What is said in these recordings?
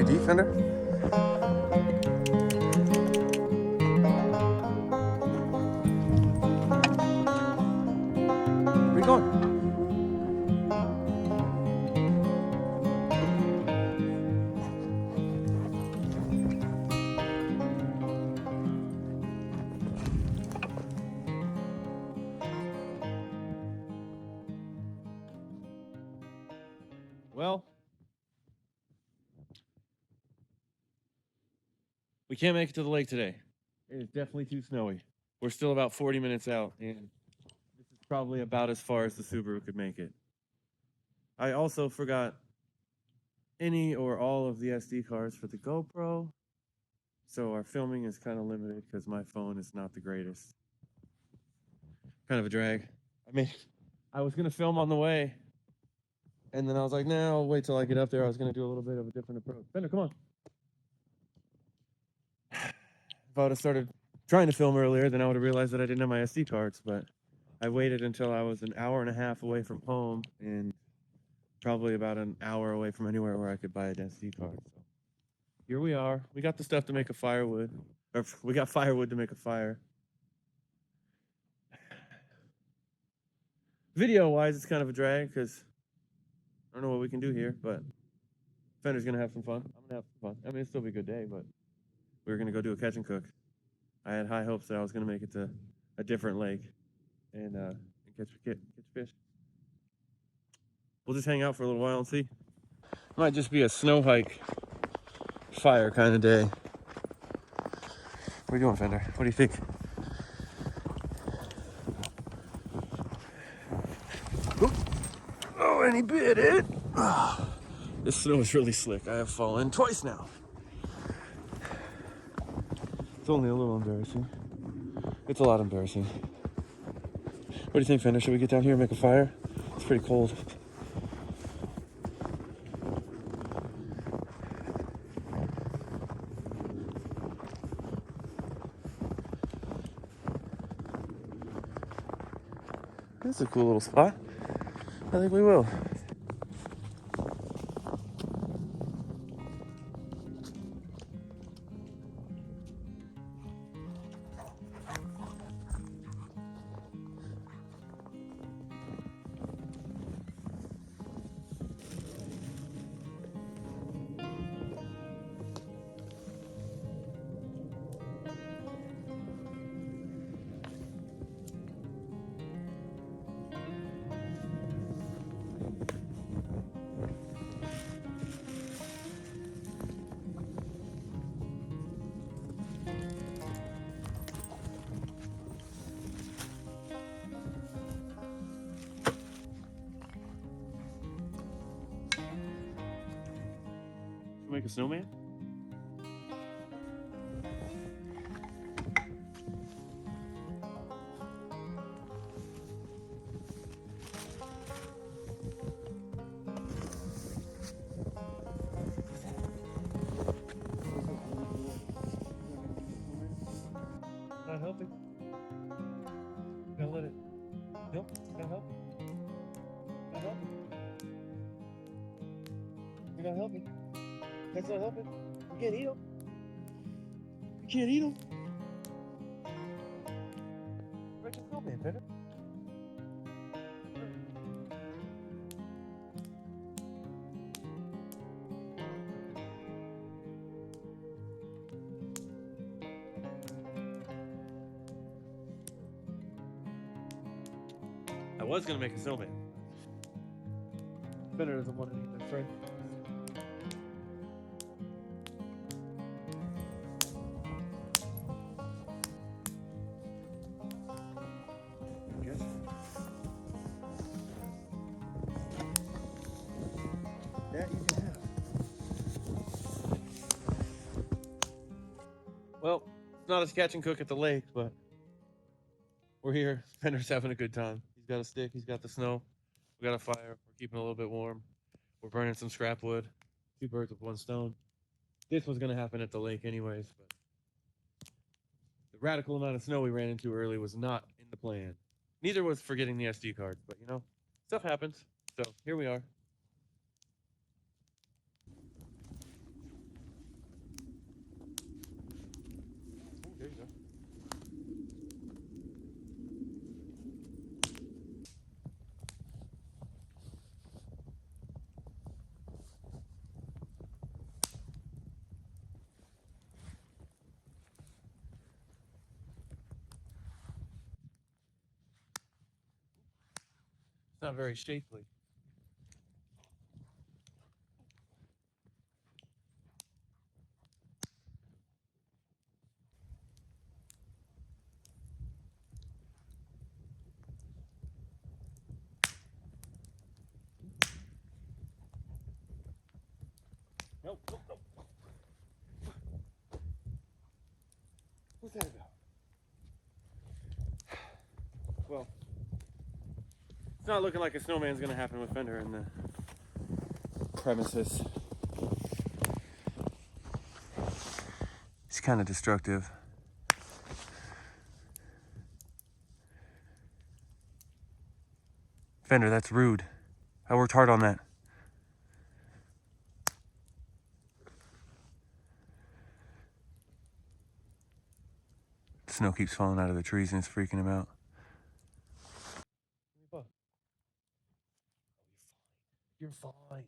3D, Fender? Where are you going? Well, we can't make it to the lake today. It is definitely too snowy. We're still about 40 minutes out, and this is probably about as far as the Subaru could make it. I also forgot any or all of the SD cards for the GoPro, so our filming is kind of limited because my phone is not the greatest. Kind of a drag. I was gonna film on the way, and then I was like, "No, I'll wait till I get up there." I was gonna do a little bit of a different approach. Fender, come on. If I would have started trying to film earlier, then I would have realized that I didn't have my SD cards, but I waited until I was an hour and a half away from home and probably about an hour away from anywhere where I could buy an SD card. So here we are. We got the stuff to make a firewood, or we got firewood to make a fire. Video-wise, it's kind of a drag because I don't know what we can do here, but Fender's gonna have some fun. I'm gonna have some fun. I mean, it'll still be a good day, but we're gonna go do a catch and cook. I had high hopes that I was gonna make it to a different lake and catch fish. We'll just hang out for a little while and see. Might just be a snow hike, fire kind of day. What are you doing, Fender? What do you think? Oh, and he bit it. Oh, this snow is really slick. I have fallen twice now. It's only a little embarrassing. It's a lot embarrassing. What do you think, Fender? Should we get down here and make a fire? It's pretty cold. This is a cool little spot. I think we will. Make a snowman? Not helping. Gotta let it. Nope, not helping. Not helping. You're not helping. That's not helping. You can't eat them. You can't eat them. Break your snowman, Fender. I was gonna make a snowman. Fender doesn't want to eat this, right? That you can have. Well, it's not a catch and cook at the lake, but we're here. Fender's having a good time. He's got a stick, he's got the snow, we got a fire, we're keeping it a little bit warm. We're burning some scrap wood. 2 birds with 1 stone. This was gonna happen at the lake anyways, but the radical amount of snow we ran into early was not in the plan. Neither was forgetting the SD card, but you know, stuff happens. So here we are. not very shapely. Nope, nope, nope. What's that about? Well, it's not looking like a snowman's gonna happen with Fender in the premises. It's kind of destructive. Fender, that's rude. I worked hard on that. Snow keeps falling out of the trees and it's freaking him out. You're fine.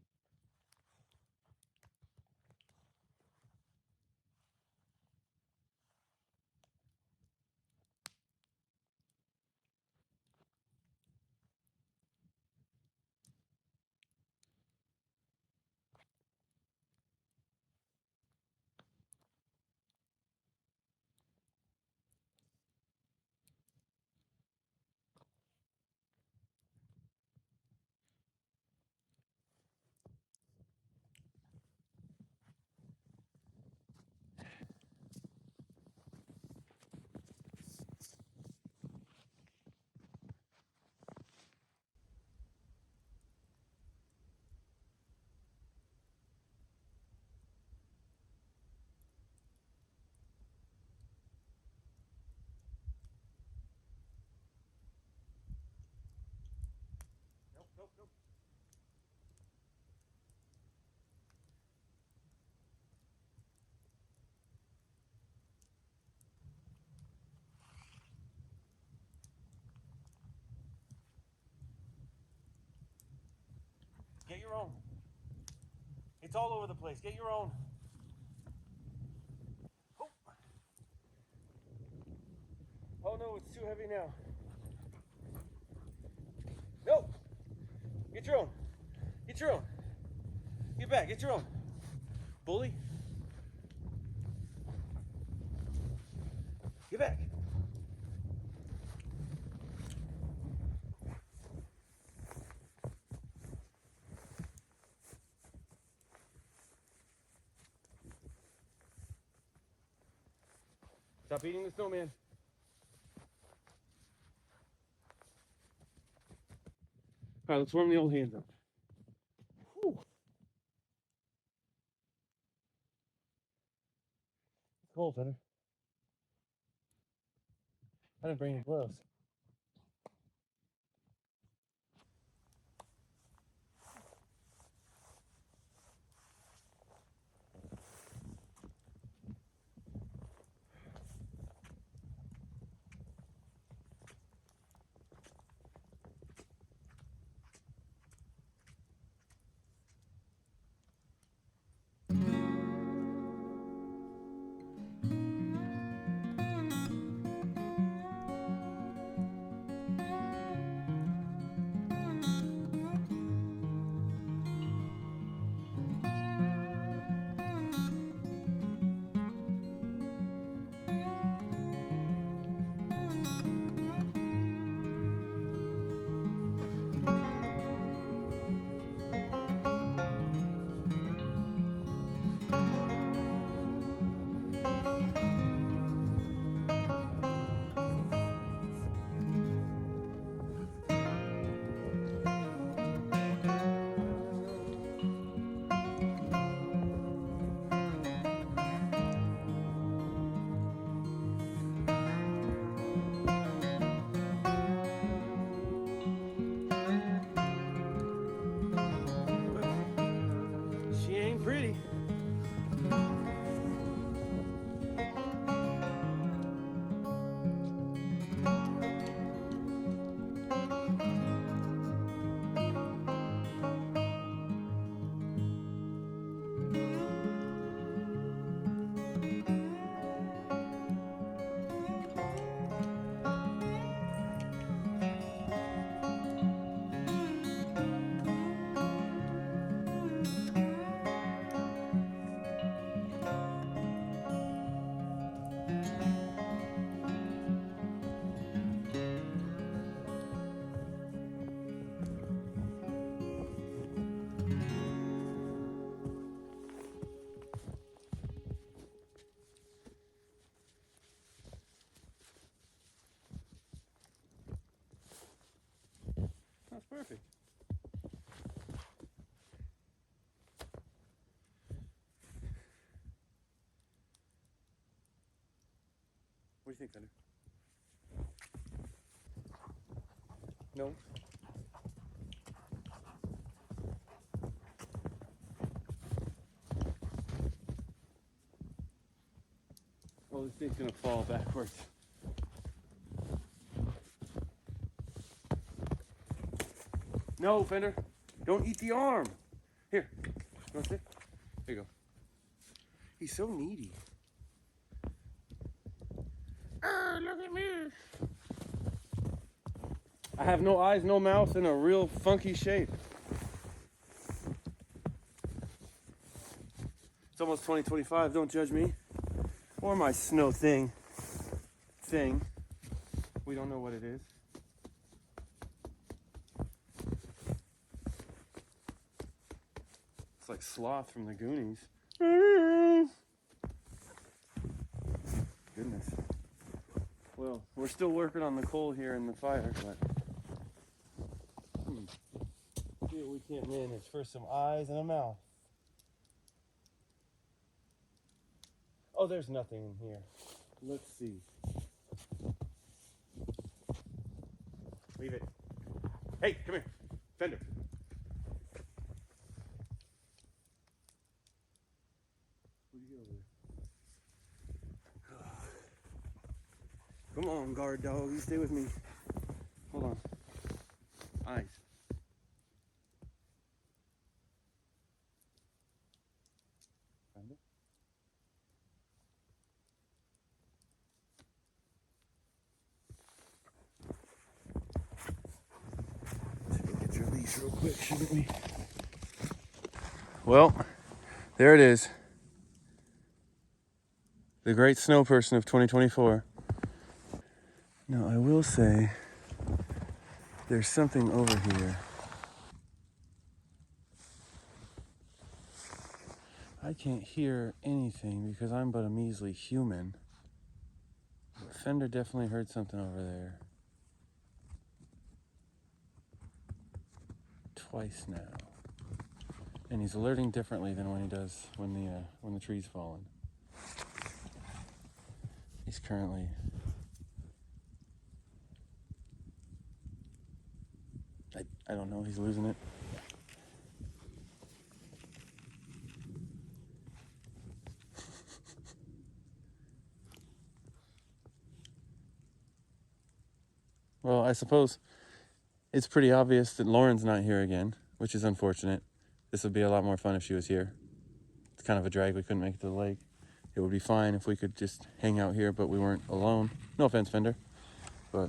Nope, nope, nope. Get your own. It's all over the place. Get your own. Oh, oh no, it's too heavy now. No. Get your own. Get your own. Get back. Get your own. Bully. Get back. Stop eating the snowman. All right, let's warm the old hands up. Whew. It's cold, Fender. I didn't bring any gloves. What do you think, Fender? No? Oh, this thing's gonna fall backwards. No, Fender. Don't eat the arm. Here. You want to sit? Here you go. He's so needy. Look at me. I have no eyes, no mouth, and a real funky shape. It's almost 2025. Don't judge me. Or my snow thing. We don't know what it is. It's like Sloth from the Goonies. Goodness. Well, we're still working on the coal here in the fire, but see what we can't manage. First, some eyes and a mouth. Oh, there's nothing in here. Let's see. Leave it. Hey, come here. Fender. Where'd you go over there? Come on, guard dog. You stay with me. Hold on. Eyes. Fender? Let's go get your leash real quick, shouldn't we? Well, there it is. The great snow person of 2024. Now, I will say, there's something over here. I can't hear anything because I'm but a measly human. But Fender definitely heard something over there. Twice now. And he's alerting differently than when he does when the tree's fallen. He's currently I don't know, he's losing it. Well, I suppose it's pretty obvious that Lauren's not here again, which is unfortunate. This would be a lot more fun if she was here. It's kind of a drag we couldn't make it to the lake. It would be fine if we could just hang out here, but we weren't alone. No offense, Fender, but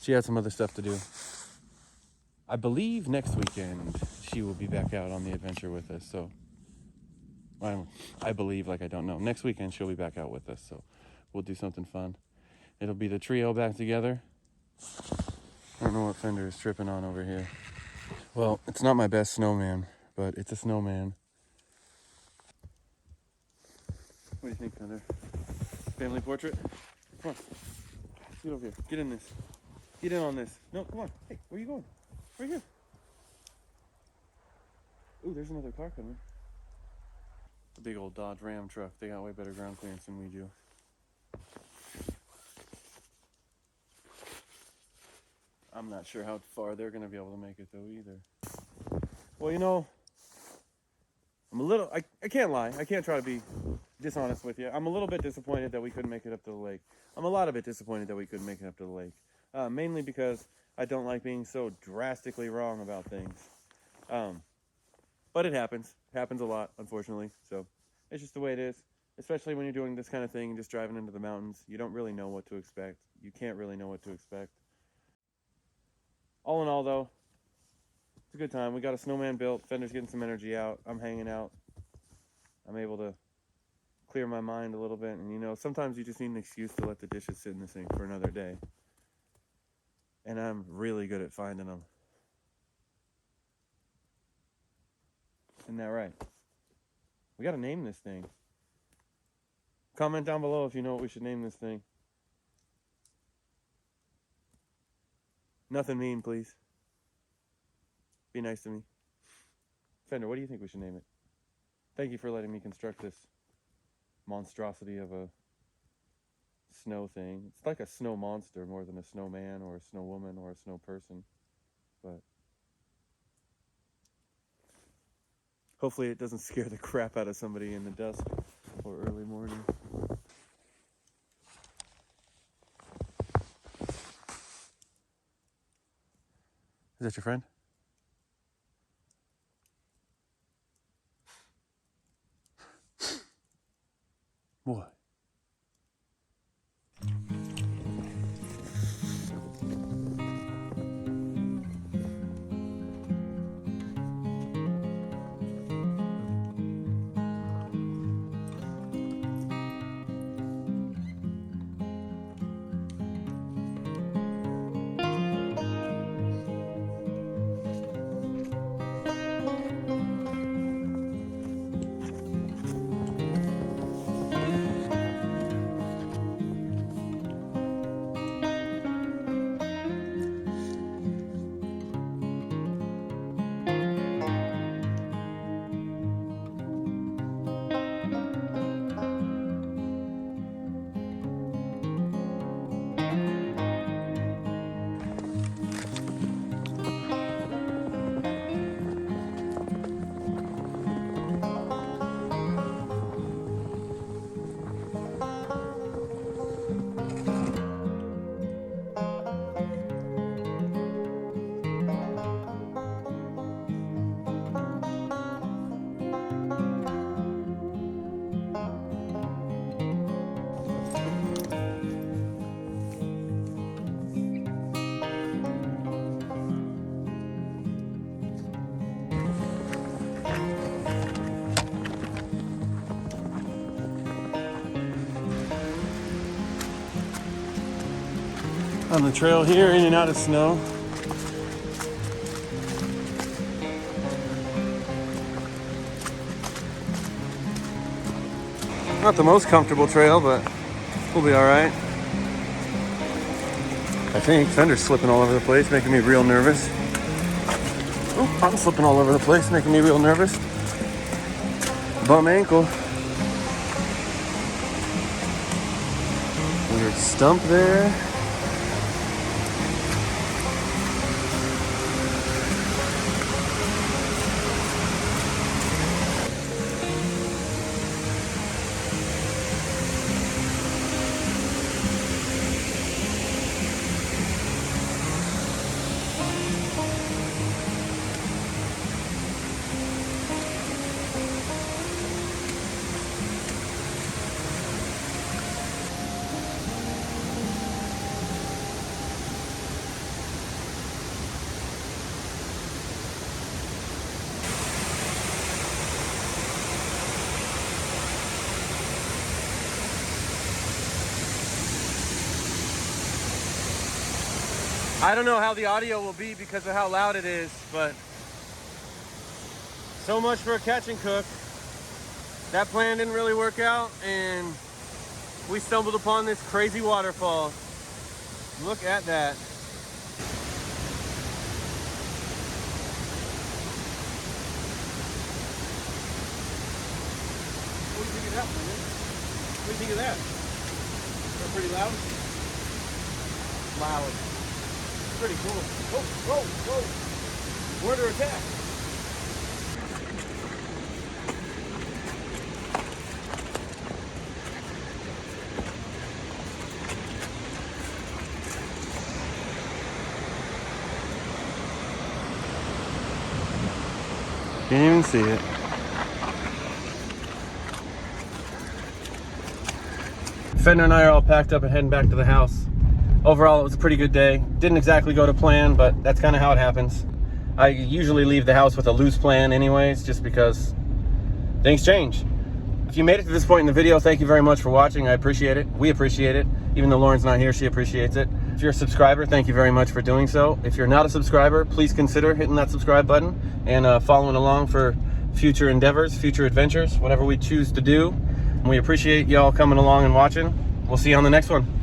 she had some other stuff to do. I believe next weekend she will be back out on the adventure with us, so I believe, like I don't know. Next weekend she'll be back out with us, so we'll do something fun. It'll be the trio back together. I don't know what Fender is tripping on over here. Well, it's not my best snowman, but it's a snowman. What do you think, Fender? Family portrait? Come on. Get over here. Get in this. Get in on this. No, come on. Hey, where are you going? Right here. Ooh, there's another car coming. The big old Dodge Ram truck. They got way better ground clearance than we do. I'm not sure how far they're going to be able to make it, though, either. Well, you know, I'm a little... I can't lie. I can't try to be dishonest with you. I'm a little bit disappointed that we couldn't make it up to the lake. I'm a lot of bit disappointed that we couldn't make it up to the lake. Mainly because I don't like being so drastically wrong about things. But it happens. It happens a lot, unfortunately. So it's just the way it is. Especially when you're doing this kind of thing and just driving into the mountains. You don't really know what to expect. You can't really know what to expect. All in all, though, it's a good time. We got a snowman built. Fender's getting some energy out. I'm hanging out. I'm able to clear my mind a little bit. And, you know, sometimes you just need an excuse to let the dishes sit in the sink for another day. And I'm really good at finding them. Isn't that right? We got to name this thing. Comment down below if you know what we should name this thing. Nothing mean, please. Be nice to me. Fender, what do you think we should name it? Thank you for letting me construct this monstrosity of a snow thing. It's like a snow monster more than a snowman or a snow woman or a snow person. But hopefully it doesn't scare the crap out of somebody in the dusk or early morning. Is that your friend? What? On the trail here, in and out of snow. Not the most comfortable trail, but we'll be all right. I think Fender's slipping all over the place, making me real nervous. Oh, I'm slipping all over the place, making me real nervous. Bum ankle. Weird stump there. I don't know how the audio will be because of how loud it is, but so much for a catch and cook. That plan didn't really work out, and we stumbled upon this crazy waterfall. Look at that. What do you think of that, man? What do you think of that? Is that pretty loud? Loud. Pretty cool. Whoa, whoa, whoa. We're under attack. Can't even see it. Fender and I are all packed up and heading back to the house. Overall, it was a pretty good day. Didn't exactly go to plan, but that's kind of how it happens. I usually leave the house with a loose plan anyways, just because things change. If you made it to this point in the video, thank you very much for watching. I appreciate it. We appreciate it. Even though Lauren's not here, she appreciates it. If you're a subscriber, thank you very much for doing so. If you're not a subscriber, please consider hitting that subscribe button and following along for future endeavors, future adventures, whatever we choose to do. We appreciate y'all coming along and watching. We'll see you on the next one.